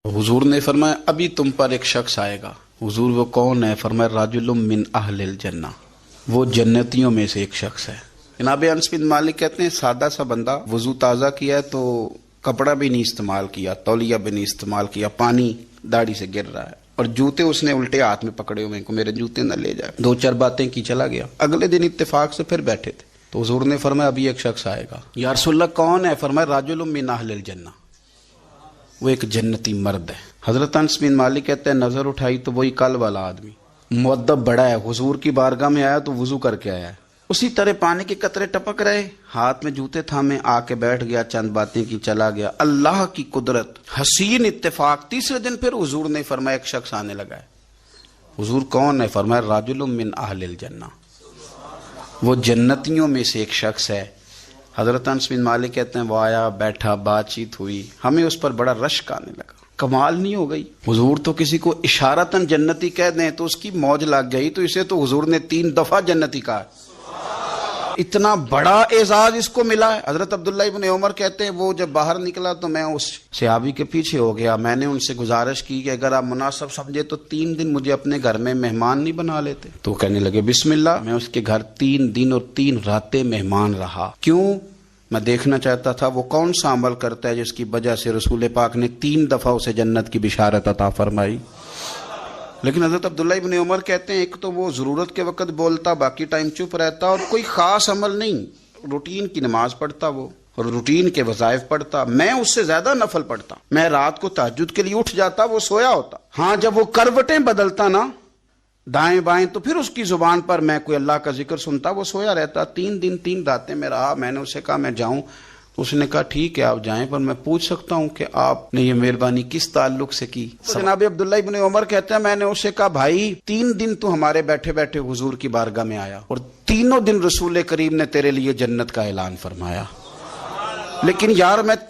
حضور نے فرمایا ابھی تم پر ایک شخص آئے گا۔ حضور وہ کون ہے؟ فرمایا راجل من اہل الجنہ، وہ جنتیوں میں سے ایک شخص ہے۔ جناب انس بن مالک کہتے ہیں سادہ سا بندہ وضو تازہ کیا ہے تو کپڑا بھی نہیں استعمال کیا، تولیہ بھی نہیں استعمال کیا، پانی داڑھی سے گر رہا ہے اور جوتے اس نے الٹے ہاتھ میں پکڑے ہوئے کو میرے جوتے نہ لے جائے، دو چار باتیں کی چلا گیا۔ اگلے دن اتفاق سے پھر بیٹھے تھے تو حضور نے فرمایا ابھی ایک شخص آئے گا۔ یا رسول اللہ کون ہے؟ فرمایا راجل من اہل الجنہ، وہ ایک جنتی مرد ہے۔ حضرت انس بن مالک کہتے ہیں نظر اٹھائی تو وہی کل والا آدمی، مؤدب بڑا ہے، حضور کی بارگاہ میں آیا تو وضو کر کے آیا ہے، اسی طرح پانی کے قطرے ٹپک رہے، ہاتھ میں جوتے تھامے آ کے بیٹھ گیا، چند باتیں کی چلا گیا۔ اللہ کی قدرت، حسین اتفاق۔ تیسرے دن پھر حضور نے فرمایا ایک شخص آنے لگا ہے۔ حضور کون ہے؟ فرمایا راجل من اہل الجنہ، وہ جنتیوں میں سے ایک شخص ہے۔ حضرت انس بن مالک کہتے ہیں وہ آیا، بیٹھا، بات چیت ہوئی، ہمیں اس پر بڑا رشک آنے لگا۔ کمال نہیں ہو گئی؟ حضور تو کسی کو اشارتاً جنتی کہہ دیں تو اس کی موج لگ گئی، تو اسے تو حضور نے 3 دفعہ جنتی کہا۔ اتنا بڑا اعزاز اس کو ملا ہے۔ حضرت عبداللہ ابن عمر کہتے ہیں وہ جب باہر نکلا تو میں اس صحابی کے پیچھے ہو گیا، میں نے ان سے گزارش کی کہ اگر آپ مناسب سمجھے تو 3 دن مجھے اپنے گھر میں مہمان نہیں بنا لیتے؟ تو کہنے لگے بسم اللہ۔ میں اس کے گھر 3 دن اور 3 راتیں مہمان رہا۔ کیوں؟ میں دیکھنا چاہتا تھا وہ کون سا عمل کرتا ہے جس کی وجہ سے رسول پاک نے 3 دفعہ اسے جنت کی بشارت عطا فرمائی۔ لیکن حضرت عبداللہ ابن عمر کہتے ہیں ایک تو وہ ضرورت کے وقت بولتا، باقی ٹائم چپ رہتا، اور کوئی خاص عمل نہیں، روٹین کی نماز پڑھتا وہ، اور روٹین کے وظائف پڑھتا۔ میں اس سے زیادہ نفل پڑھتا، میں رات کو تہجد کے لیے اٹھ جاتا، وہ سویا ہوتا۔ ہاں جب وہ کروٹیں بدلتا نا دائیں بائیں تو پھر اس کی زبان پر میں کوئی اللہ کا ذکر سنتا، وہ سویا رہتا۔ 3 دن 3 راتیں میں رہا۔ میں نے اسے کہا میں جاؤں؟ اس نے کہا ٹھیک ہے آپ جائیں، پر میں پوچھ سکتا ہوں کہ آپ نے یہ مہربانی کس تعلق سے کی؟ جناب عبداللہ ابن عمر کہتے ہیں میں نے اسے کہا بھائی 3 دن تو ہمارے بیٹھے بیٹھے حضور کی بارگاہ میں آیا اور 3 دن رسول کریم نے تیرے لیے جنت کا اعلان فرمایا، لیکن یار میں